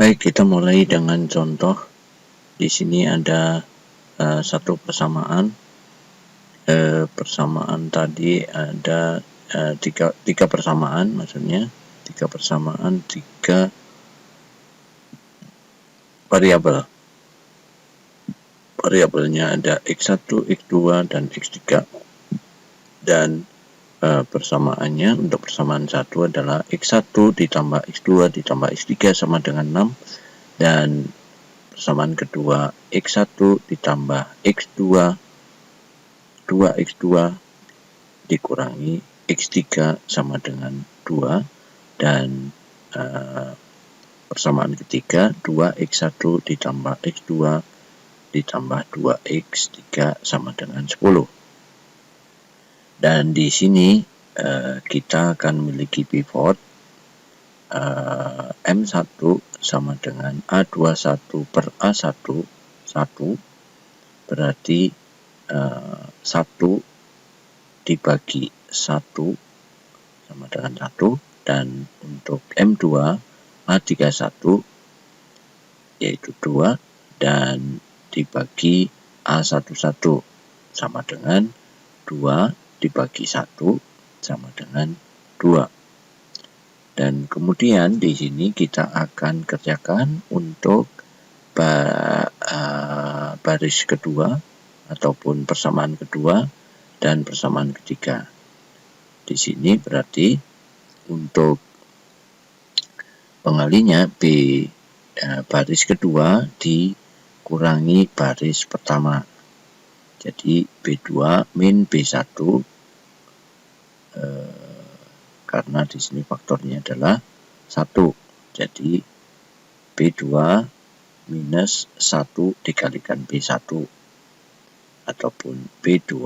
Baik, kita mulai dengan contoh. Di sini ada satu persamaan. Persamaan tadi ada tiga persamaan, maksudnya tiga persamaan, tiga variabel. Variabelnya ada x1, x2, dan x3. Dan persamaannya untuk persamaan satu adalah x1 ditambah x2 ditambah x3 sama dengan 6, dan persamaan kedua x1 ditambah x2 2x2 dikurangi x3 sama dengan 2, dan persamaan ketiga 2x1 ditambah x2 ditambah 2x3 sama dengan 10. Dan di sini kita akan memiliki pivot M1 sama dengan A21 per A1, 1 berarti 1 dibagi 1 sama dengan 1, dan untuk M2 A31 yaitu 2 dan dibagi A11 sama dengan 2 dibagi 1 sama dengan 2. Dan kemudian di sini kita akan kerjakan untuk baris kedua ataupun persamaan kedua dan persamaan ketiga. Di sini berarti untuk pengalinya baris kedua dikurangi baris pertama. Jadi B2 min B1, karena di sini faktornya adalah 1. Jadi B2 minus 1 dikalikan B1 ataupun B2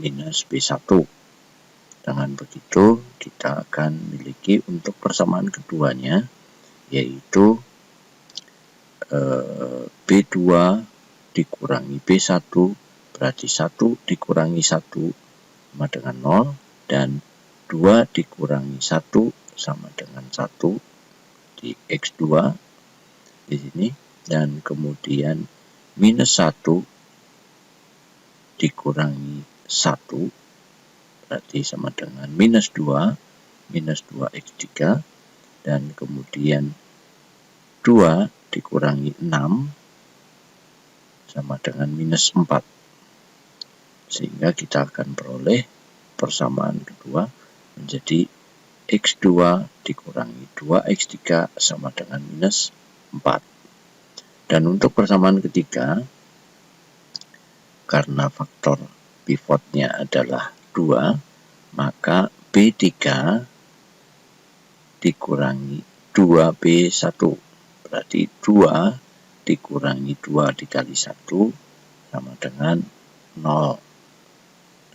minus B1. Dengan begitu kita akan memiliki untuk persamaan keduanya, yaitu B2 dikurangi B1 berarti 1 dikurangi 1 sama dengan 0, dan 2 dikurangi 1 sama dengan 1 di X2 di sini, dan kemudian minus 1 dikurangi 1 berarti sama dengan minus 2 X3, dan kemudian 2 dikurangi 6 sama dengan minus 4. Sehingga kita akan peroleh persamaan kedua menjadi X2 dikurangi 2X3 sama dengan minus 4. Dan untuk persamaan ketiga, karena faktor pivotnya adalah 2, maka B3 dikurangi 2B1 berarti 2 dikurangi 2 dikali 1 sama dengan 0.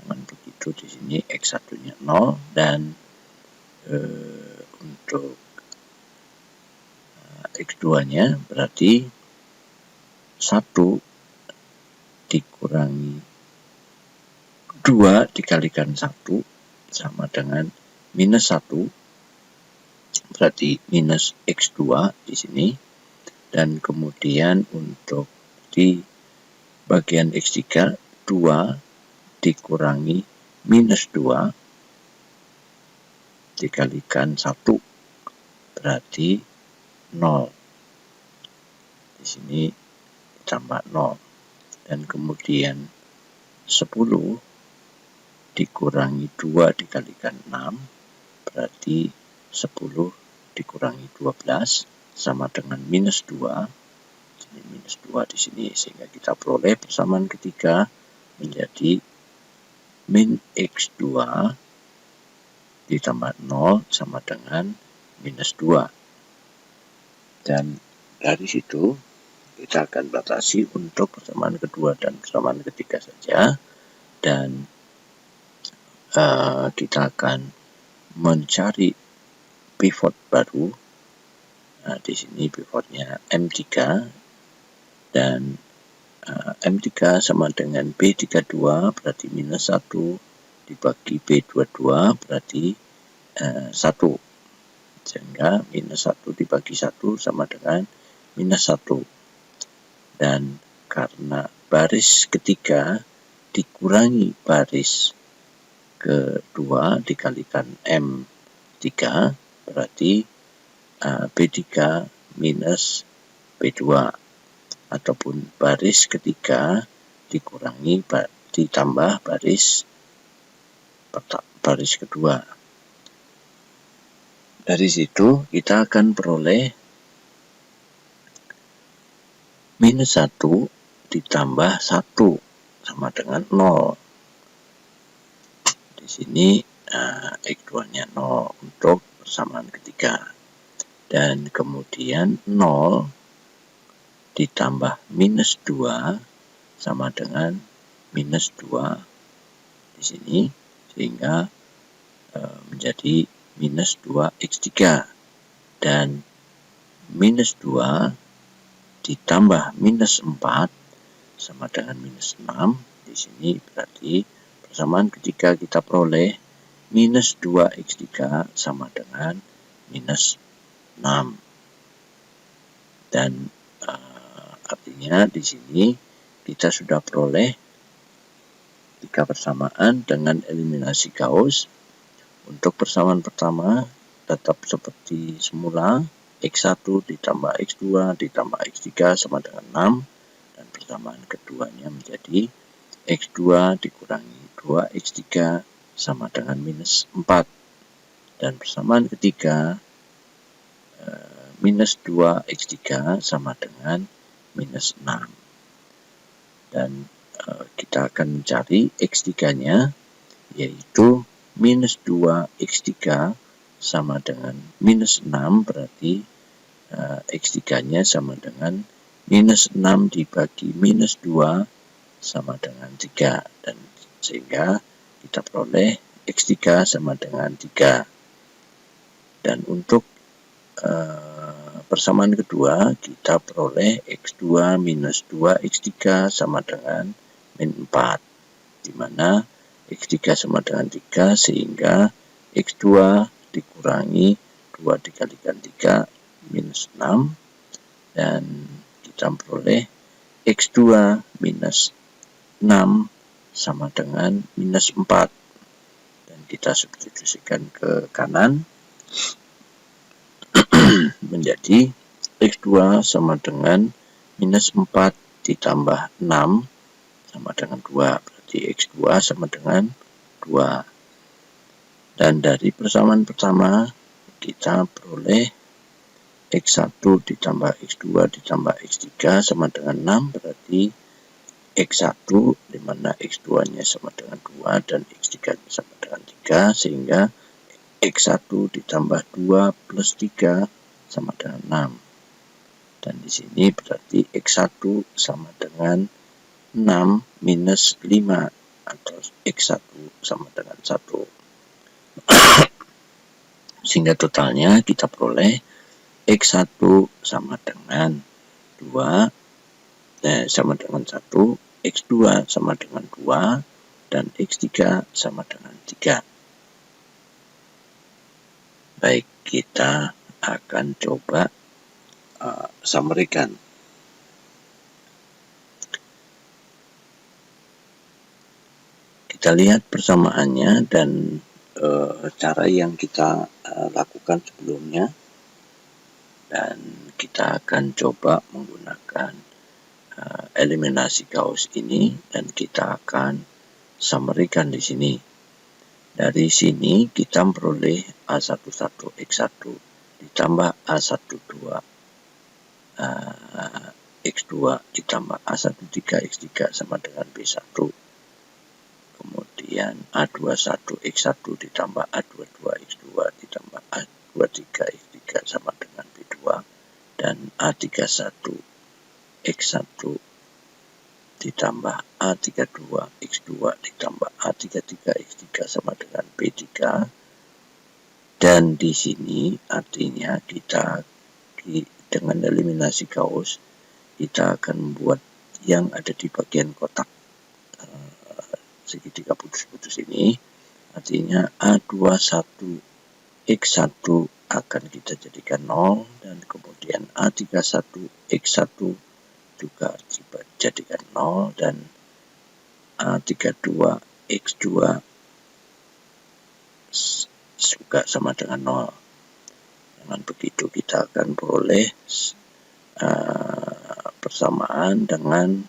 Dengan begitu di sini X1-nya 0, dan untuk X2-nya berarti 1 dikurangi 2 dikalikan 1 sama dengan minus 1, berarti minus X2 di sini, dan kemudian untuk di bagian X3 2 dikurangi minus 2 dikalikan 1 berarti 0. Di sini tambah 0, dan kemudian 10 dikurangi 2 dikalikan 6 berarti 10 dikurangi 12 sama dengan minus 2. Jadi minus 2 di sini, sehingga kita peroleh persamaan ketiga menjadi min X2 ditambah 0 sama dengan minus 2. Dan dari situ kita akan batasi untuk persamaan kedua dan persamaan ketiga saja, dan kita akan mencari pivot baru. Nah, di sini pivotnya M3, dan M3 sama dengan B32 berarti minus 1 dibagi B22 berarti 1, sehingga minus 1 dibagi 1 sama dengan minus 1. Dan karena baris ketiga dikurangi baris kedua dikalikan M3, berarti B3 minus B2, ataupun baris ketiga dikurangi ditambah baris kedua. Dari situ kita akan peroleh minus 1 ditambah 1 sama dengan 0. Di sini X2-nya 0 untuk persamaan ketiga. Dan kemudian 0 ditambah minus 2 sama dengan minus 2 di sini, sehingga menjadi minus 2x3. Dan minus 2 ditambah minus 4 sama dengan minus 6. Di sini berarti persamaan ketiga kita peroleh minus 2x3 sama dengan minus 6. Dan artinya di sini kita sudah peroleh 3 persamaan dengan eliminasi Gauss. Untuk persamaan pertama tetap seperti semula, X1 ditambah X2 ditambah X3 sama dengan 6. Dan persamaan keduanya menjadi X2 dikurangi 2X3 sama dengan minus 4. Dan persamaan ketiga, minus 2X3 sama dengan minus 6. Dan kita akan mencari X3-nya, yaitu minus 2X3 sama dengan minus 6, berarti X3-nya sama dengan minus 6 dibagi minus 2 sama dengan 3. Dan sehingga kita peroleh X3 sama dengan 3. Dan untuk persamaan kedua kita peroleh X2 minus 2X3 sama dengan min 4, di mana X3 sama dengan 3, sehingga X2 dikurangi 2 dikalikan 3 minus 6, dan kita peroleh X2 minus 6 sama dengan minus 4. Dan kita substitusikan ke kanan, menjadi X2 sama dengan minus 4 ditambah 6 sama dengan 2, berarti X2 sama dengan 2. Dan dari persamaan pertama kita peroleh X1 ditambah X2 ditambah X3 sama dengan 6, berarti X1 dimana X2 nya sama dengan 2 dan X3 nya sama dengan 3, sehingga X1 ditambah 2 plus 3 sama dengan 6. Dan di sini berarti X1 sama dengan 6 minus 5, atau X1 sama dengan 1. Sehingga totalnya kita peroleh X1 sama dengan 2, sama dengan 1, X2 sama dengan 2, dan X3 sama dengan 3. Baik, kita akan coba summary-kan. Kita lihat persamaannya dan cara yang kita lakukan sebelumnya, dan kita akan coba menggunakan eliminasi Gauss ini, dan kita akan summary-kan di sini. Dari sini kita memperoleh A11X1 ditambah A12 X2 ditambah A13X3 sama dengan B1. Kemudian A21X1 ditambah A22X2 ditambah A23X3 sama dengan B2. Dan A31X1 ditambah A32X2 ditambah A33X3 sama dengan B3. Dan di sini artinya kita dengan eliminasi Gauss kita akan membuat yang ada di bagian kotak segitiga putus-putus ini, artinya A21X1 akan kita jadikan 0, dan kemudian kemudian A31 X1 juga dijadikan 0 dan A32 X2 juga sama dengan 0. Dengan begitu kita akan peroleh persamaan dengan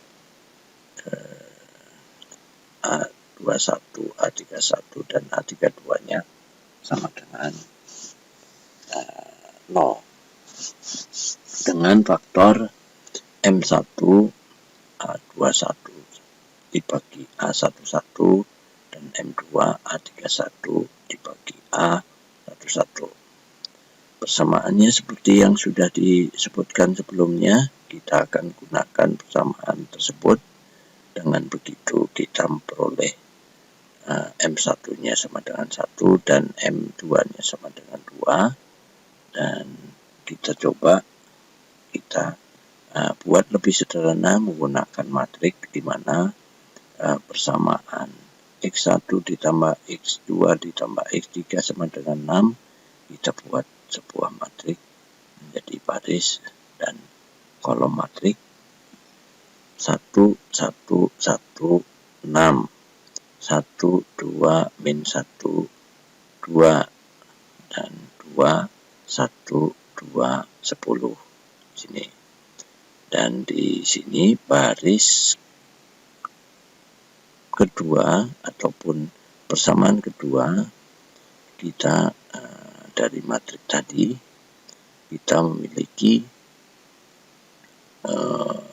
A21, A31 dan A32-nya sama dengan 0 dengan faktor M1 A21 dibagi A11 dan M2 A31 dibagi A11. Persamaannya seperti yang sudah disebutkan sebelumnya. Kita akan gunakan persamaan tersebut. Dengan begitu kita memperoleh M1-nya sama dengan 1 dan M2-nya sama dengan 2. Dan kita coba buat lebih sederhana menggunakan matrik di mana persamaan X1 ditambah X2 ditambah X3 sama dengan 6. Kita buat sebuah matrik menjadi baris dan kolom matrik 1, 1, 1, 6, 1, 2, min 1, 2, dan 2, 1, 2, 10 sini. Dan di sini baris kedua ataupun persamaan kedua kita dari matrik tadi kita memiliki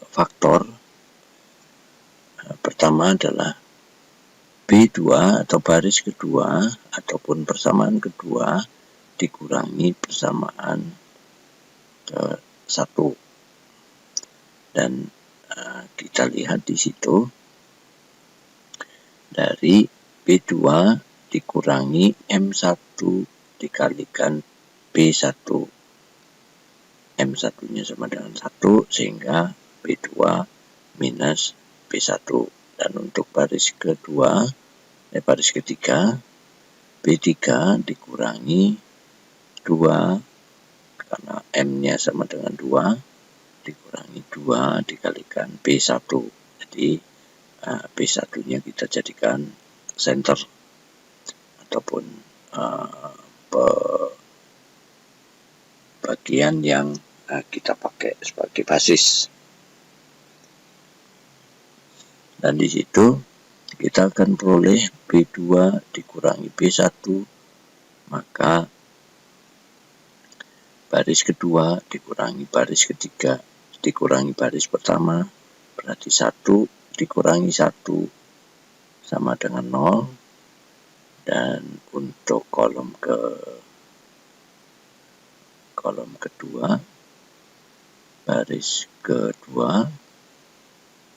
faktor pertama adalah B2 atau baris kedua ataupun persamaan kedua dikurangi persamaan ke-1. Dan kita lihat di situ dari B2 dikurangi M1 dikalikan B1. M1-nya sama dengan 1 sehingga B2 minus B1. Dan untuk baris ketiga B3 dikurangi 2 karena M-nya sama dengan 2 dikurangi 2 dikalikan B1. Jadi B1-nya kita jadikan center ataupun bagian yang kita pakai sebagai basis. Dan di situ kita akan peroleh B2 dikurangi B1, maka baris kedua dikurangi baris ketiga dikurangi baris pertama, berarti 1 dikurangi 1 sama dengan 0. Dan untuk kolom kedua baris kedua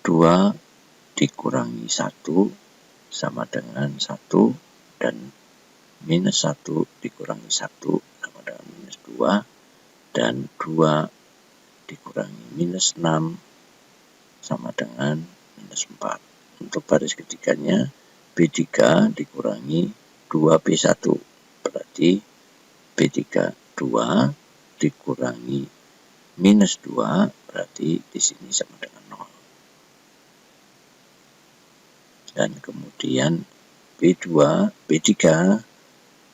2 dikurangi 1 sama dengan 1 dan minus 1 dikurangi 1 sama dengan minus 2 dan 2 dikurangi minus 6 sama dengan minus 4. Untuk baris ketiganya B3 dikurangi 2B1 berarti B3 2 dikurangi minus 2 berarti di sini sama dengan 0. Dan kemudian B3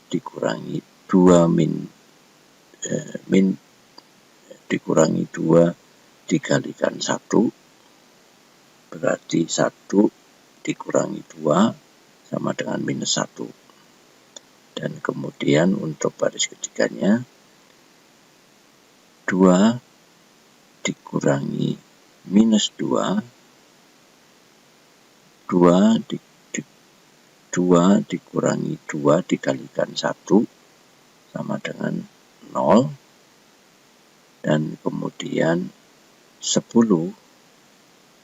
dikurangi 2 dikurangi 2 dikalikan 1 berarti 1 dikurangi 2 sama dengan minus 1. Dan kemudian untuk baris ketiganya 2 dikurangi minus 2 2 dikurangi 2 dikalikan 1 sama dengan 0. Dan kemudian 10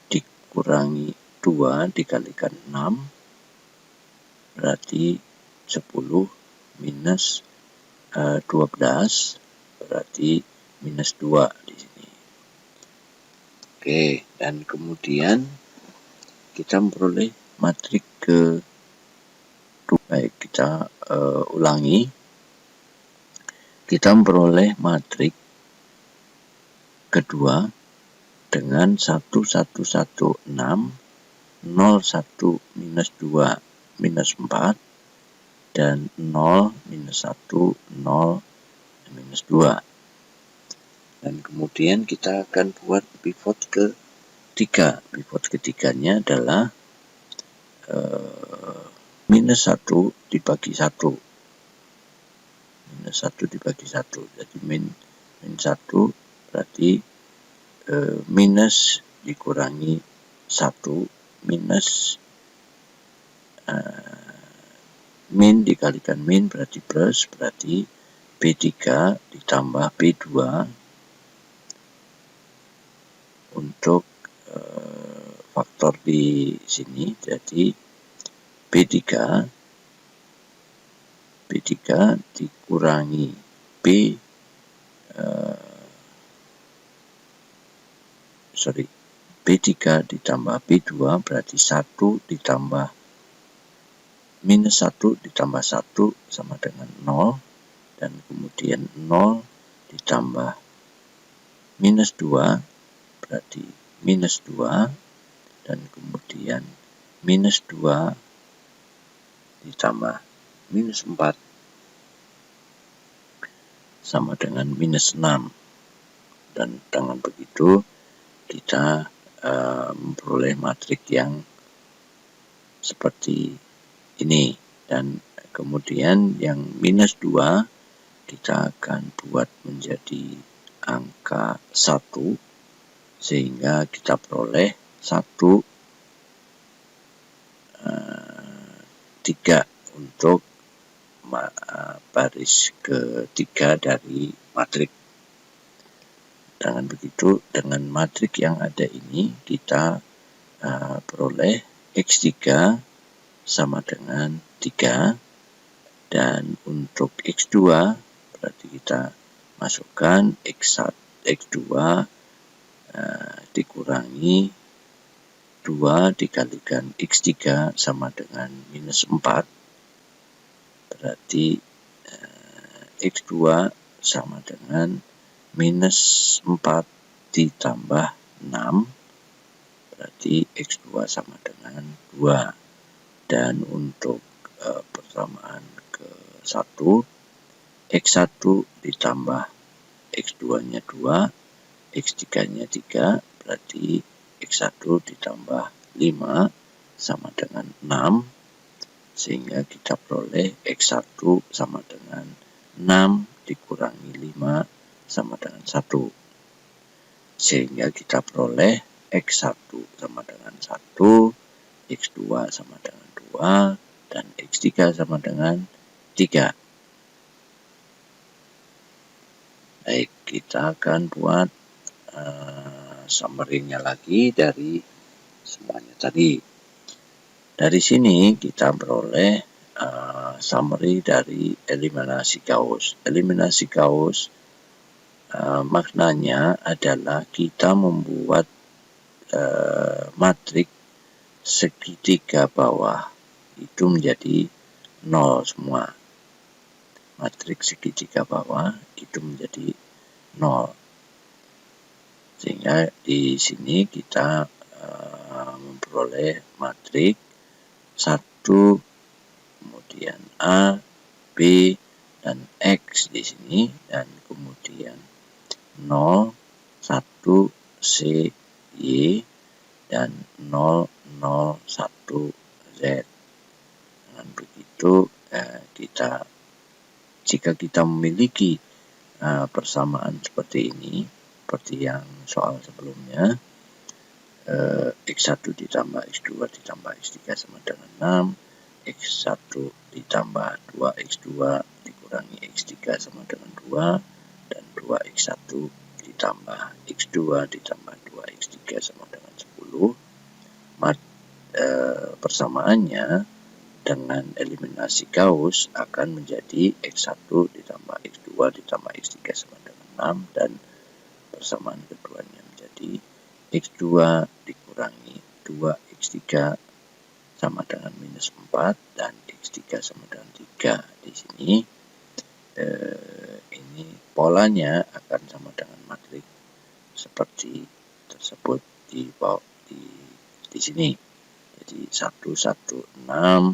dikurangi 2 dikalikan 6 berarti 10 minus 12 berarti minus 2 di sini. Oke, dan kemudian kita memperoleh matrik baik kita ulangi. Kita memperoleh matrik kedua dengan 1, 1, 1, 6, 0, 1, minus 2, minus 4, dan 0, minus 1, 0, minus 2. Dan kemudian kita akan buat pivot ketiga. Pivot ketiganya adalah minus 1 dibagi 1. Minus 1 dibagi 1. Jadi min 1 berarti minus dikurangi 1 minus min dikalikan min berarti plus, berarti B3 ditambah B2 untuk faktor di sini. Jadi B3 dikurangi B3 ditambah B2 berarti 1 ditambah minus 1 ditambah 1 sama dengan 0, dan kemudian 0 ditambah minus 2 berarti minus 2, dan kemudian minus 2 ditambah minus 4 sama dengan minus 6. Dan dengan begitu kita memperoleh matrik yang seperti ini. Dan kemudian yang minus 2 kita akan buat menjadi angka 1, sehingga kita peroleh 1, 3 untuk baris ketiga dari matrik. Dengan begitu, dengan matrik yang ada ini kita peroleh X3 sama dengan 3, dan untuk X2 berarti kita masukkan X2 dikurangi 2 dikalikan X3 sama dengan minus 4, berarti X2 sama dengan minus 4 ditambah 6, berarti X2 sama dengan 2. Dan untuk persamaan ke-1, X1 ditambah X2-nya 2, X3-nya 3, berarti X1 ditambah 5 sama dengan 6, sehingga kita peroleh X1 sama dengan 6 dikurangi 5 sama dengan 1, sehingga kita peroleh X1 sama dengan 1, X2 sama dengan 2, dan X3 sama dengan 3. Baik, kita akan buat summary-nya lagi dari semuanya tadi. Dari sini kita peroleh summary dari eliminasi Gauss. Eliminasi Gauss maknanya adalah kita membuat matrik segitiga bawah itu menjadi 0 semua. Matrik segitiga bawah itu menjadi 0. Sehingga di sini kita memperoleh matrik 1, kemudian A, B, dan X di sini, dan kemudian 0, 1, C, Y, dan 0, 0, 1, Z. Dengan begitu jika kita memiliki persamaan seperti ini, seperti yang soal sebelumnya, X1 ditambah X2 ditambah X3 sama dengan 6, X1 ditambah 2X2 dikurangi X3 sama dengan 2, dan 2X1 ditambah X2 ditambah 2X3 sama dengan 10. Persamaannya dengan eliminasi Gauss akan menjadi X1 ditambah X2 ditambah X3 sama dengan 6, dan persamaan keduanya menjadi X2 dikurangi 2X3 sama dengan minus 4, dan X3 sama dengan 3. Di sini ini polanya akan sama dengan matrik seperti tersebut di sini. Jadi 116, 01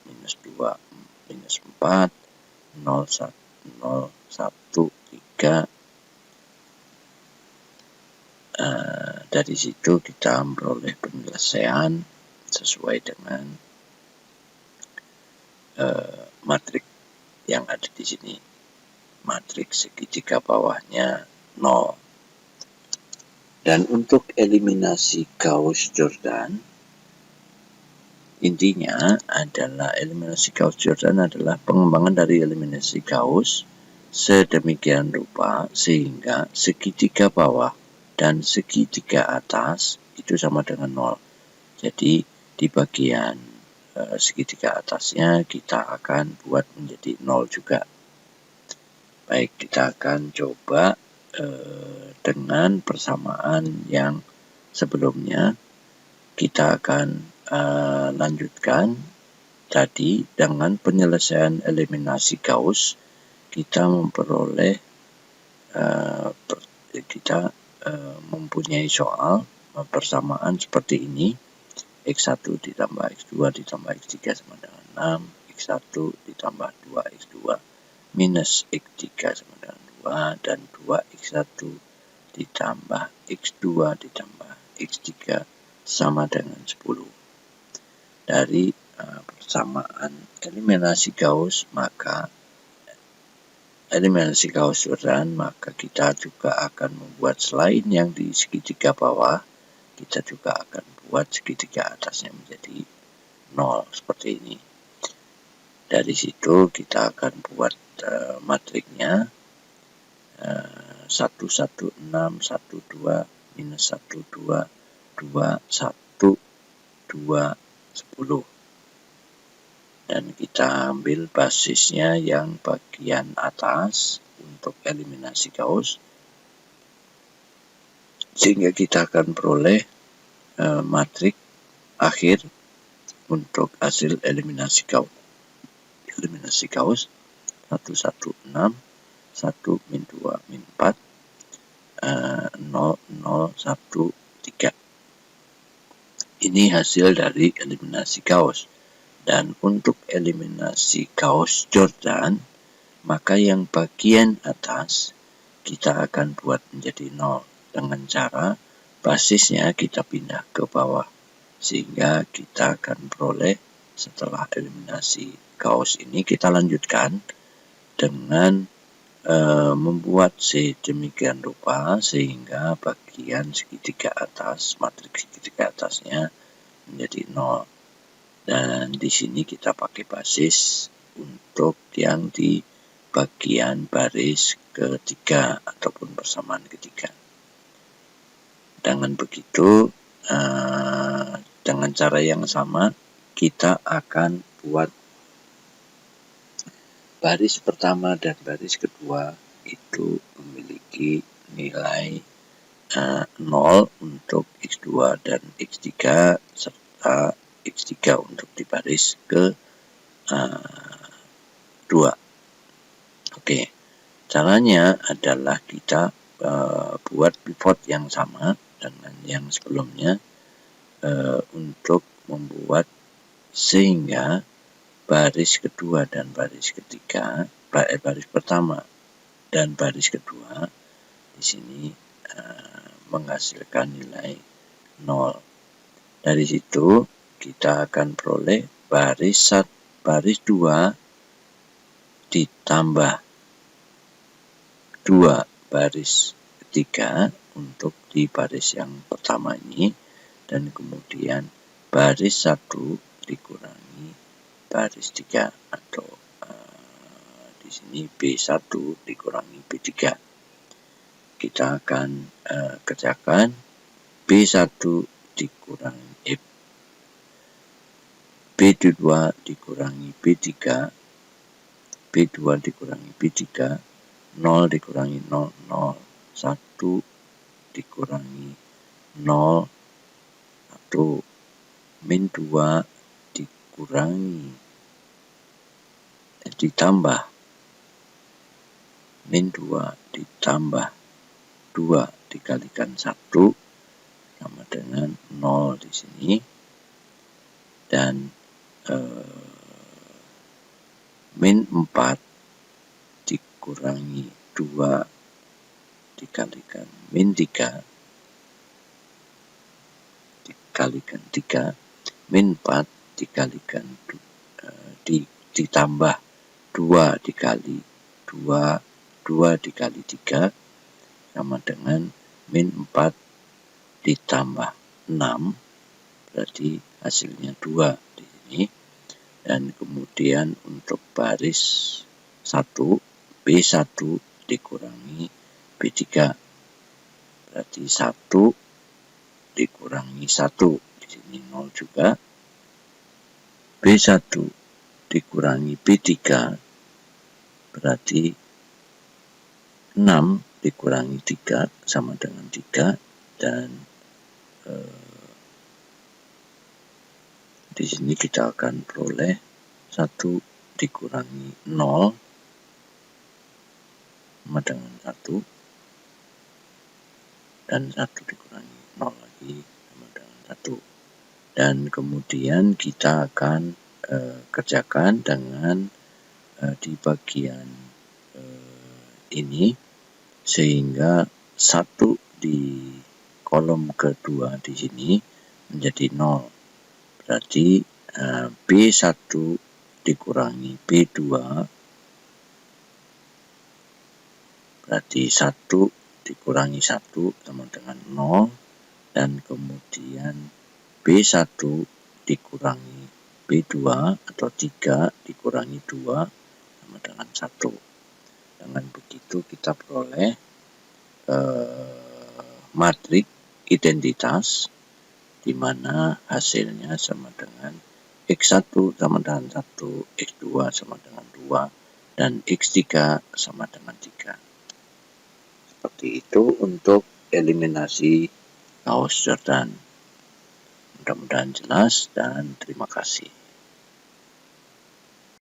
minus 2 minus 4, 013. Dari situ kita memperoleh penyelesaian sesuai dengan matrik yang ada di sini. Matrik segitiga bawahnya 0. Dan untuk eliminasi Gauss-Jordan, intinya adalah eliminasi Gauss-Jordan adalah pengembangan dari eliminasi Gauss sedemikian rupa sehingga segitiga bawah dan segitiga atas itu sama dengan 0. Jadi di bagian segitiga atasnya kita akan buat menjadi 0 juga. Baik, kita akan coba dengan persamaan yang sebelumnya. Kita akan lanjutkan tadi dengan penyelesaian eliminasi Gauss. Kita memperoleh kita mempunyai soal persamaan seperti ini. X1 ditambah X2 ditambah X3 sama dengan 6, X1 ditambah 2X2 minus X3 sama dengan 2, dan 2X1 ditambah X2 ditambah X3 sama dengan 10. Dari persamaan eliminasi Gauss, maka eliminasi Gauss-Jordan, maka kita juga akan membuat selain yang di segitiga bawah, kita juga akan buat segitiga atasnya menjadi 0 seperti ini. Dari situ kita akan buat matriknya 1, 1, 6, 1, 2, minus 1, 2, 2, 1, 2, 10. Dan kita ambil basisnya yang bagian atas untuk eliminasi Gauss, sehingga kita akan peroleh matrik akhir untuk hasil eliminasi Gauss. Eliminasi Gauss 1, 1, 6, 1, min 2, min 4, 0, 0, 1, 3. Ini hasil dari eliminasi Gauss. Dan untuk eliminasi Gauss-Jordan, maka yang bagian atas kita akan buat menjadi 0 dengan cara basisnya kita pindah ke bawah, sehingga kita akan peroleh setelah eliminasi Gauss ini kita lanjutkan dengan membuat sedemikian rupa sehingga bagian segitiga atas, matriks segitiga atasnya menjadi 0. Dan di sini kita pakai basis untuk yang di bagian baris ketiga ataupun persamaan ketiga. Dengan begitu, dengan cara yang sama, kita akan buat baris pertama dan baris kedua itu memiliki nilai 0 untuk X2 dan X3 serta X3 untuk di baris ke 2. Oke, caranya adalah kita buat pivot yang sama dengan yang sebelumnya untuk membuat sehingga baris kedua dan baris ketiga, baris pertama dan baris kedua di sini menghasilkan nilai 0. Dari situ kita akan peroleh baris 2 ditambah 2 baris ketiga untuk di baris yang pertama ini, dan kemudian baris 1 dikurangi baris 3 atau di sini B1 dikurangi B3. Kita akan kerjakan B1 dikurangi B2 dikurangi B3, B2 dikurangi B3, 0 dikurangi 0, 0, 1 dikurangi 0, 1, min 2 dikurangi ditambah min 2 ditambah 2 dikalikan 1 sama dengan 0 di sini, dan min 4 dikurangi 2 dikalikan min 3 dikalikan 3, min 4 dikalikan ditambah 2 dikali 2 dikali 3 sama dengan min 4 ditambah 6, berarti hasilnya 2 di sini. Dan kemudian untuk baris 1, B1 dikurangi B3, berarti 1 dikurangi 1, di sini 0 juga. B1 dikurangi B3, berarti 6 dikurangi 3 sama dengan 3, dan di sini kita akan peroleh 1 dikurangi 0 sama dengan 1, dan 1 dikurangi 0 lagi sama dengan 1. Dan kemudian kita akan kerjakan dengan di bagian ini, sehingga 1 di kolom kedua di sini menjadi 0. Berarti B1 dikurangi B2, berarti 1 dikurangi 1 sama dengan 0, dan kemudian B1 dikurangi B2 atau 3 dikurangi 2 sama dengan 1. Dengan begitu kita peroleh matrik identitas, di mana hasilnya sama dengan X1 sama dengan 1, X2 sama dengan 2, dan X3 sama dengan 3. Seperti itu untuk eliminasi Gauss-Jordan. Mudah-mudahan jelas, dan terima kasih.